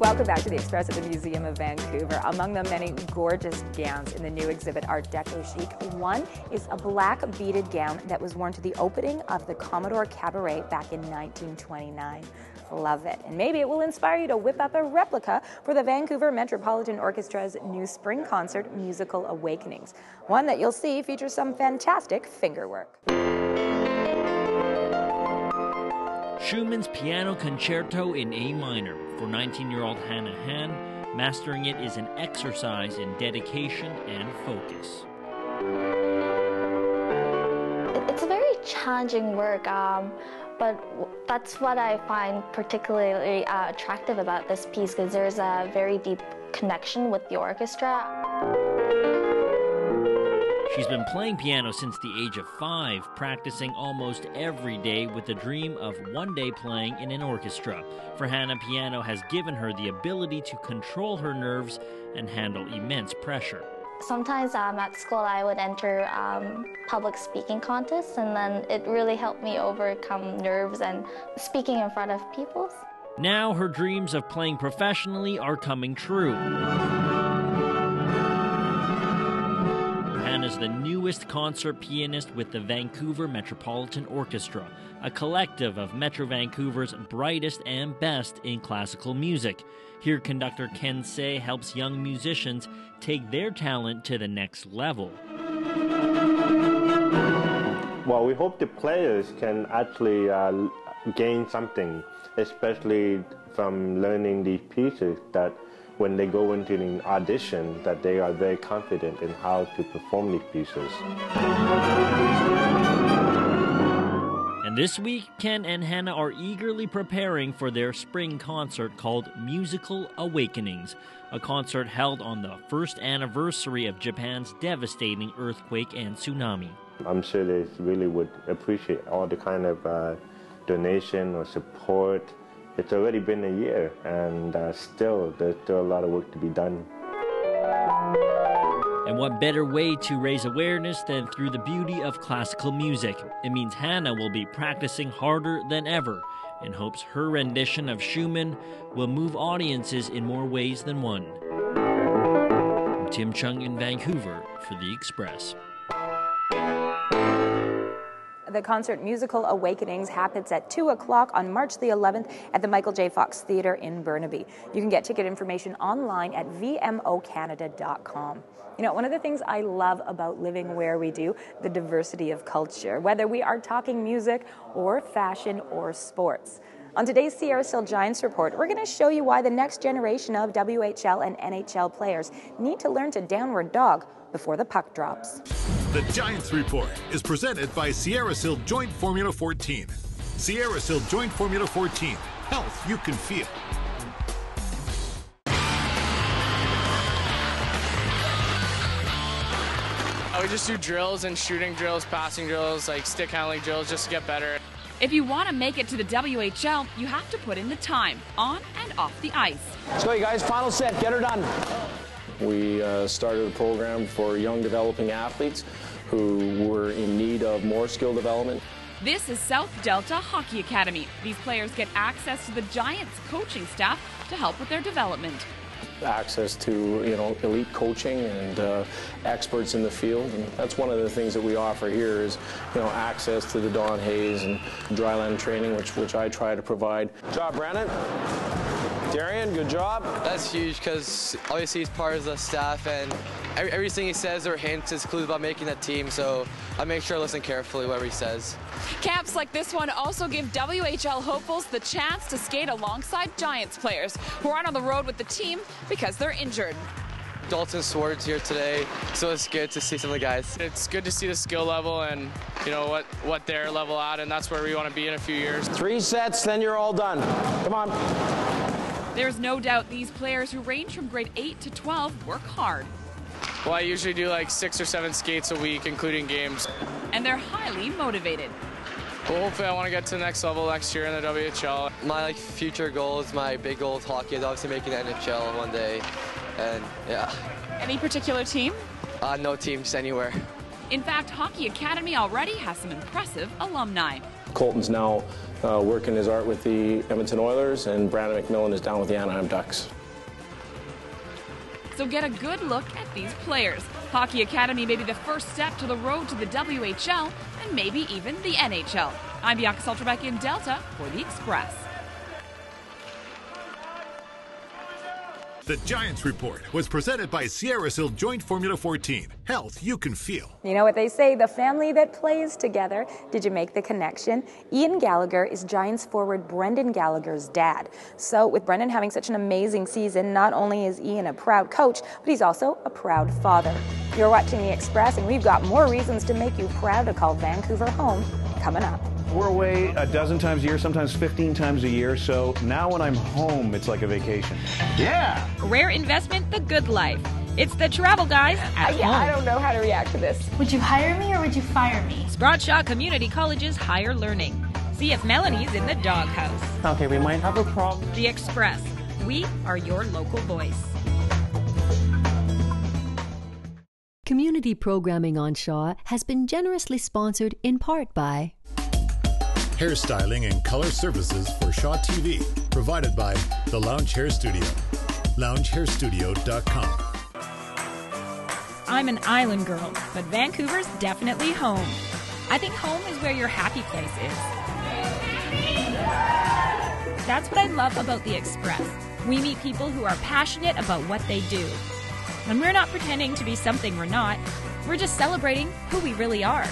Welcome back to the Express at the Museum of Vancouver. Among the many gorgeous gowns in the new exhibit Art Deco Chic, one is a black beaded gown that was worn to the opening of the Commodore Cabaret back in 1929. Love it. And maybe it will inspire you to whip up a replica for the Vancouver Metropolitan Orchestra's new spring concert, Musical Awakenings. One that you'll see features some fantastic finger work. Schumann's Piano Concerto in A minor for 19-year-old Hannah Han. Mastering it is an exercise in dedication and focus. It's a very challenging work, but that's what I find particularly attractive about this piece, because there's a very deep connection with the orchestra. She's been playing piano since the age of 5, practicing almost every day with the dream of one day playing in an orchestra. For Hannah, piano has given her the ability to control her nerves and handle immense pressure. Sometimes at school I would enter public speaking contests, and then it really helped me overcome nerves and speaking in front of people. Now her dreams of playing professionally are coming true. Hannah's the newest concert pianist with the Vancouver Metropolitan Orchestra, a collective of Metro Vancouver's brightest and best in classical music. Here, conductor Ken Say helps young musicians take their talent to the next level. Well, we hope the players can actually gain something, especially from learning these pieces, that when they go into an audition, that they are very confident in how to perform these pieces. And this week, Ken and Hannah are eagerly preparing for their spring concert called Musical Awakenings, a concert held on the first anniversary of Japan's devastating earthquake and tsunami. I'm sure they really would appreciate all the kind of donation or support. It's already been a year, and there's still a lot of work to be done. And what better way to raise awareness than through the beauty of classical music? It means Hannah will be practicing harder than ever and hopes her rendition of Schumann will move audiences in more ways than one. I'm Tim Chung in Vancouver for The Express. The concert Musical Awakenings happens at 2 o'clock on March the 11th at the Michael J. Fox Theatre in Burnaby. You can get ticket information online at vmocanada.com. You know, one of the things I love about living where we do, the diversity of culture, whether we are talking music or fashion or sports. On today's Sierra Sil Giants Report, we're going to show you why the next generation of WHL and NHL players need to learn to downward dog before the puck drops. The Giants Report is presented by Sierra Sil Joint Formula 14. Sierra Sil Joint Formula 14. Health you can feel. We just do drills and shooting drills, passing drills, like stick handling drills, just to get better. If you want to make it to the WHL, you have to put in the time, on and off the ice. Let's go, you guys. Final set. Get her done. We started a program for young developing athletes who were in need of more skill development. This is South Delta Hockey Academy. These players get access to the Giants coaching staff to help with their development. Access to, elite coaching and experts in the field, and that's one of the things that we offer here is, access to the Don Hayes and dryland training, which I try to provide. Good job, Brandon. Darian, good job. That's huge because obviously he's part of the staff, and everything he says or hints is clues about making that team, so I make sure I listen carefully whatever he says. Camps like this one also give WHL hopefuls the chance to skate alongside Giants players who aren't on the road with the team because they're injured. Dalton Swartz here today, so it's good to see some of the guys. It's good to see the skill level and what their level at, and that's where we want to be in a few years. 3 sets, then you're all done. Come on. There's no doubt these players who range from grade 8 to 12 work hard. Well, I usually do like 6 or 7 skates a week, including games. And they're highly motivated. Well, hopefully I want to get to the next level next year in the WHL. My future goals, my big goal with hockey is obviously making the NHL one day, and yeah. Any particular team? No team, just anywhere. In fact, Hockey Academy already has some impressive alumni. Colton's now working his art with the Edmonton Oilers, and Brandon McMillan is down with the Anaheim Ducks. So get a good look at these players. Hockey Academy may be the first step to the road to the WHL and maybe even the NHL. I'm Bianca Solterbeck in Delta for The Express. The Giants Report was presented by Sierra Sil Joint Formula 14. Health you can feel. You know what they say, the family that plays together. Did you make the connection? Ian Gallagher is Giants forward Brendan Gallagher's dad. So with Brendan having such an amazing season, not only is Ian a proud coach, but he's also a proud father. You're watching The Express, and we've got more reasons to make you proud to call Vancouver home coming up. We're away a dozen times a year, sometimes 15 times a year, so now when I'm home, it's like a vacation. Yeah! Rare Investment, the good life. It's the travel guys at home. I don't know how to react to this. Would you hire me or would you fire me? Spradshaw Community College's Higher Learning. See if Melanie's in the doghouse. Okay, we might have a problem. The Express. We are your local voice. Community programming on Shaw has been generously sponsored in part by Hairstyling and color services for Shaw TV, provided by The Lounge Hair Studio. LoungeHairStudio.com. I'm an island girl, but Vancouver's definitely home. I think home is where your happy place is. That's what I love about The Express. We meet people who are passionate about what they do. And we're not pretending to be something we're not. We're just celebrating who we really are.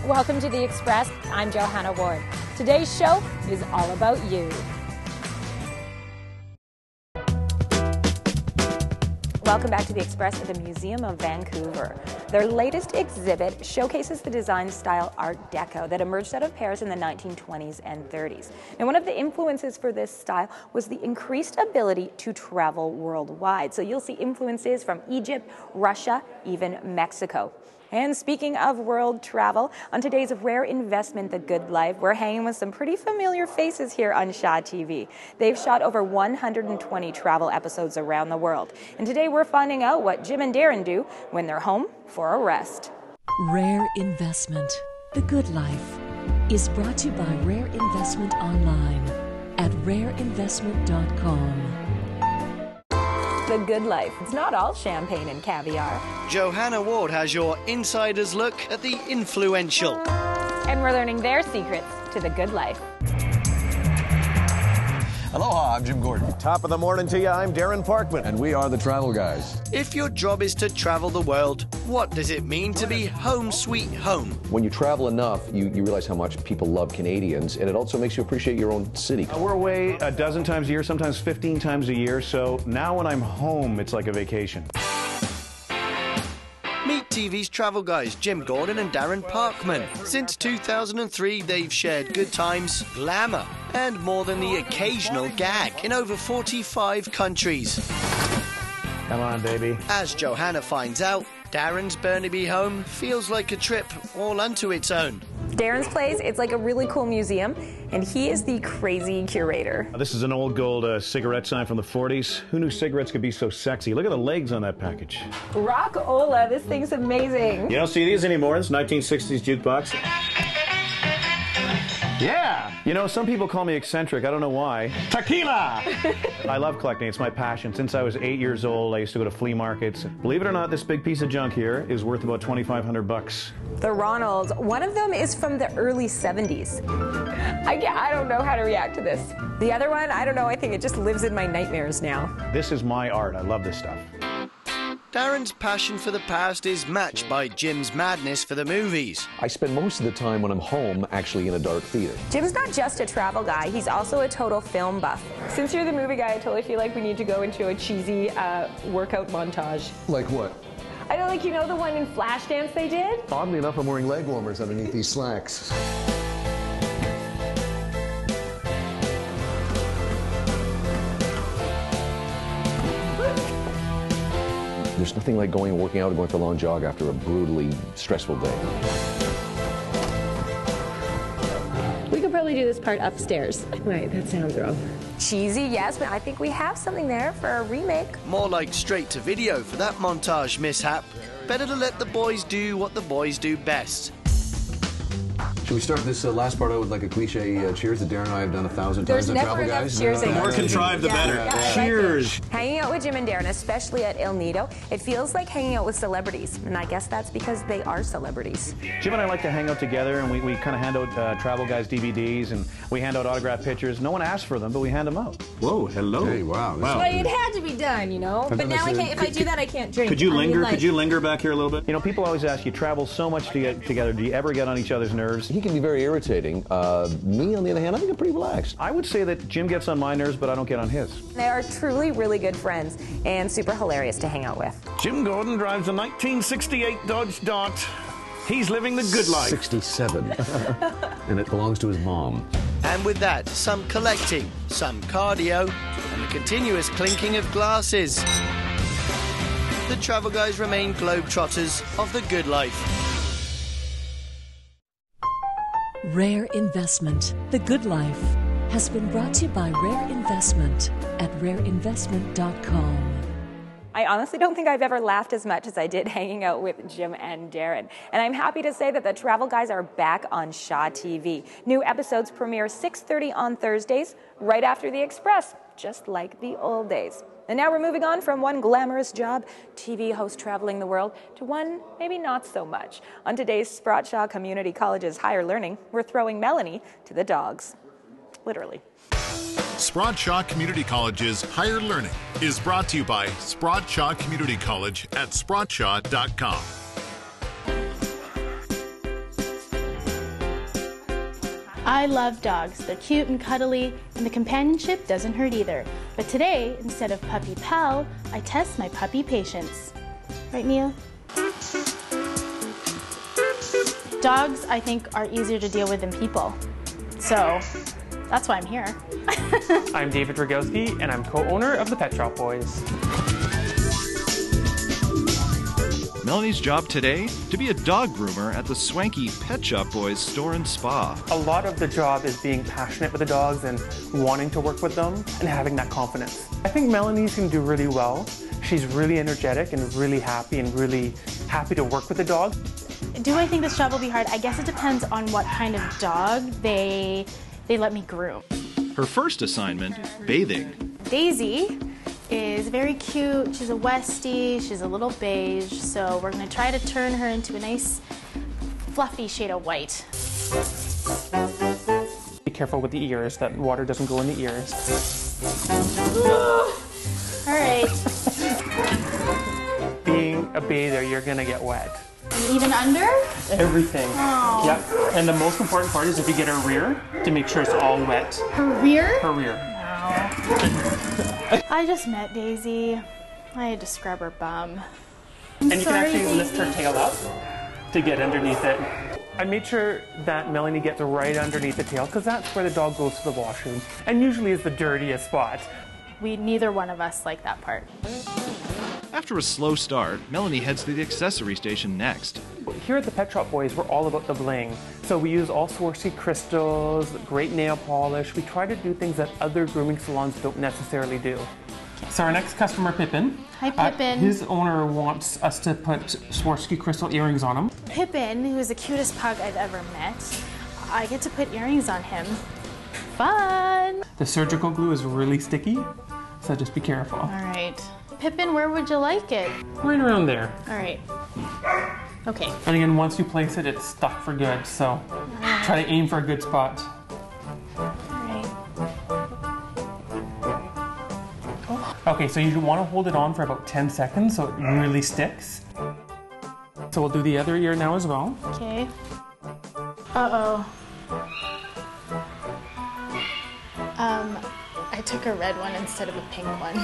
Welcome to The Express. I'm Johanna Ward. Today's show is all about you. Welcome back to The Express at the Museum of Vancouver. Their latest exhibit showcases the design style Art Deco that emerged out of Paris in the 1920s and 30s. Now, one of the influences for this style was the increased ability to travel worldwide. So you'll see influences from Egypt, Russia, even Mexico. And speaking of world travel, on today's Rare Investment, The Good Life, we're hanging with some pretty familiar faces here on Shaw TV. They've shot over 120 travel episodes around the world. And today we're finding out what Jim and Darren do when they're home for a rest. Rare Investment, The Good Life, is brought to you by Rare Investment Online at rareinvestment.com. The Good Life. It's not all champagne and caviar. Johanna Ward has your insider's look at the influential. And we're learning their secrets to the good life. Aloha, I'm Jim Gordon. Top of the morning to you, I'm Darren Parkman. And we are the Travel Guys. If your job is to travel the world, what does it mean to be home sweet home? When you travel enough, you realize how much people love Canadians, and it also makes you appreciate your own city. We're away a dozen times a year, sometimes 15 times a year, so now when I'm home, it's like a vacation. Meet TV's travel guys, Jim Gordon and Darren Parkman. Since 2003, they've shared good times, glamour, and more than the occasional gag in over 45 countries. Come on, baby. As Johanna finds out, Darren's Burnaby home feels like a trip all unto its own. Darren's place, it's like a really cool museum, and he is the crazy curator. This is an old gold cigarette sign from the 40s. Who knew cigarettes could be so sexy? Look at the legs on that package. Rock-ola, this thing's amazing. You don't see these anymore. It's 1960s jukebox. Yeah! You know, some people call me eccentric. I don't know why. Tequila! I love collecting. It's my passion. Since I was 8 years old, I used to go to flea markets. Believe it or not, this big piece of junk here is worth about $2,500. The Ronalds. One of them is from the early 70s. I don't know how to react to this. The other one, I don't know. I think it just lives in my nightmares now. This is my art. I love this stuff. Darren's passion for the past is matched by Jim's madness for the movies. I spend most of the time when I'm home actually in a dark theater. Jim's not just a travel guy, he's also a total film buff. Since you're the movie guy, I totally feel like we need to go into a cheesy workout montage. Like what? I don't think you know the one in Flashdance they did? Oddly enough, I'm wearing leg warmers underneath these slacks. There's nothing like working out or going for a long jog after a brutally stressful day. We could probably do this part upstairs. Wait, that sounds wrong. Cheesy, yes, but I think we have something there for a remake. More like straight to video for that montage mishap. Better to let the boys do what the boys do best. Should we start this last part out with like a cliche cheers that Darren and I have done 1,000 times on Travel Guys? Cheers. The more contrived, the better. Cheers. Hanging out with Jim and Darren, especially at El Nido, it feels like hanging out with celebrities. And I guess that's because they are celebrities. Jim and I like to hang out together, and we kind of hand out Travel Guys DVDs, and we hand out autographed pictures. No one asks for them, but we hand them out. Whoa, hello. Hey, wow. Well, it had to be done, you know. But now I can't, if I do that, I can't drink. Could you linger? Like, could you linger back here a little bit? You know, people always ask, you travel so much together. Do you ever get on each other's nerves? He can be very irritating. Me, on the other hand, I think I'm pretty relaxed. I would say that Jim gets on my nerves, but I don't get on his. They are truly really good friends and super hilarious to hang out with. Jim Gordon drives a 1968 Dodge Dart. He's living the good life. 67. And it belongs to his mom. And with that, some collecting, some cardio, and a continuous clinking of glasses. The Travel Guys remain globetrotters of the good life. Rare Investment, The Good Life, has been brought to you by Rare Investment at rareinvestment.com. I honestly don't think I've ever laughed as much as I did hanging out with Jim and Darren. And I'm happy to say that the Travel Guys are back on Shaw TV. New episodes premiere 6:30 on Thursdays, right after The Express, just like the old days. And now we're moving on from one glamorous job, TV host traveling the world, to one maybe not so much. On today's Sprott Shaw Community College's Higher Learning, we're throwing Melanie to the dogs. Literally. Sprott Shaw Community College's Higher Learning is brought to you by Sprott Shaw Community College at sprottshaw.com. I love dogs. They're cute and cuddly, and the companionship doesn't hurt either. But today, instead of puppy pal, I test my puppy patience. Right, Mia? Dogs, I think, are easier to deal with than people. So, that's why I'm here. I'm David Rogowski, and I'm co-owner of the Pet Shop Boys. Melanie's job today? To be a dog groomer at the swanky Pet Shop Boys store and spa. A lot of the job is being passionate with the dogs and wanting to work with them and having that confidence. I think Melanie's going to do really well. She's really energetic and really happy to work with the dog. Do I think this job will be hard? I guess it depends on what kind of dog they let me groom. Her first assignment, bathing. Daisy is very cute. She's a Westie. She's a little beige. So we're going to try to turn her into a nice fluffy shade of white. Be careful with the ears, that water doesn't go in the ears. All right. Being a bather, you're going to get wet. And even under? Everything. Oh. Yep. And the most important part is if you get her rear, to make sure it's all wet. Her rear? Her rear. No. I just met Daisy. I had to scrub her bum. And you can actually lift her tail up to get underneath it. I made sure that Melanie gets right underneath the tail because that's where the dog goes to the washroom and usually is the dirtiest spot. Neither one of us like that part. After a slow start, Melanie heads to the accessory station next. Here at the Pet Shop Boys, we're all about the bling. So we use all Swarovski crystals, great nail polish. We try to do things that other grooming salons don't necessarily do. So our next customer, Pippin. Hi, Pippin. His owner wants us to put Swarovski crystal earrings on him. Pippin, who is the cutest pug I've ever met, I get to put earrings on him. Fun! The surgical glue is really sticky, so just be careful. All right. Pippin, where would you like it? Right around there. All right. Okay. And again, once you place it, it's stuck for good, so try to aim for a good spot. All right. Okay, so you want to hold it on for about 10 seconds so it really sticks. So we'll do the other ear now as well. Okay. Uh-oh. I took a red one instead of a pink one.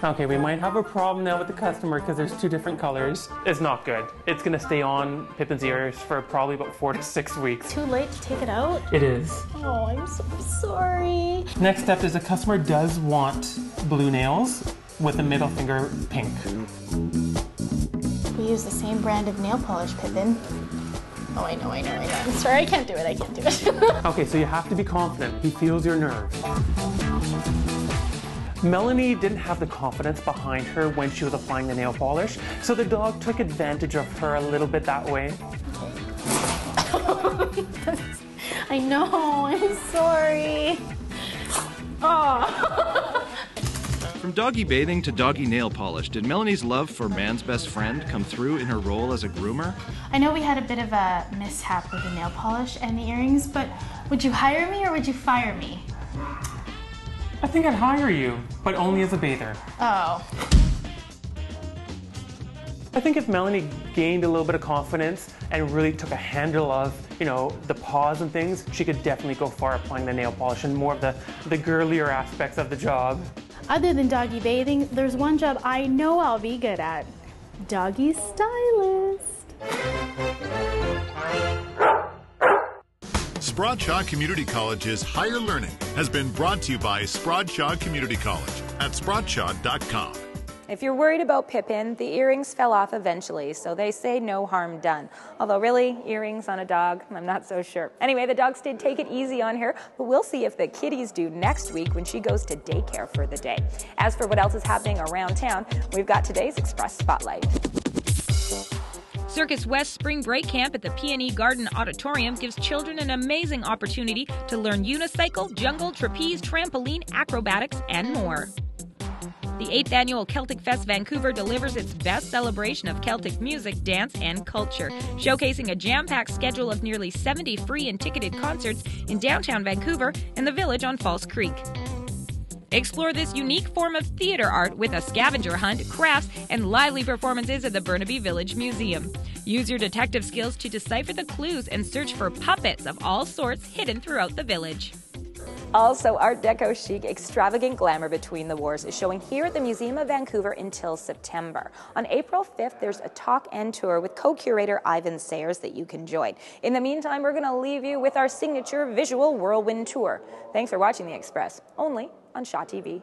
Okay, we might have a problem now with the customer because there's two different colors. It's not good. It's going to stay on Pippin's ears for probably about 4 to 6 weeks. Too late to take it out? It is. Oh, I'm so sorry. Next step is the customer does want blue nails with the middle finger pink. We use the same brand of nail polish, Pippin. Oh, I know. I'm sorry, I can't do it. Okay, so you have to be confident. He feels your nerve. Melanie didn't have the confidence behind her when she was applying the nail polish, so the dog took advantage of her a little bit that way. I know, I'm sorry. Oh. From doggy bathing to doggy nail polish, did Melanie's love for man's best friend come through in her role as a groomer? I know we had a bit of a mishap with the nail polish and the earrings, but would you hire me or would you fire me? I think I'd hire you, but only as a bather. Oh. I think if Melanie gained a little bit of confidence and really took a handle of, you know, the paws and things, she could definitely go far applying the nail polish and more of the girlier aspects of the job. Other than doggy bathing, there's one job I know I'll be good at. Doggy stylist. Spradshaw Community College's Higher Learning has been brought to you by Spradshaw Community College at spradshaw.com. If you're worried about Pippin, the earrings fell off eventually, so they say no harm done. Although really, earrings on a dog, I'm not so sure. Anyway, the dogs did take it easy on her, but we'll see if the kitties do next week when she goes to daycare for the day. As for what else is happening around town, we've got today's Express Spotlight. Circus West Spring Break Camp at the P&E Garden Auditorium gives children an amazing opportunity to learn unicycle, jungle, trapeze, trampoline, acrobatics, and more. The 8th annual Celtic Fest Vancouver delivers its best celebration of Celtic music, dance, and culture, showcasing a jam-packed schedule of nearly 70 free and ticketed concerts in downtown Vancouver and the village on False Creek. Explore this unique form of theater art with a scavenger hunt, crafts, and lively performances at the Burnaby Village Museum. Use your detective skills to decipher the clues and search for puppets of all sorts hidden throughout the village. Also, Art Deco chic, extravagant glamour between the wars is showing here at the Museum of Vancouver until September. On April 5th, there's a talk and tour with co-curator Ivan Sayers that you can join. In the meantime, we're going to leave you with our signature visual whirlwind tour. Thanks for watching The Express, only on Shaw TV.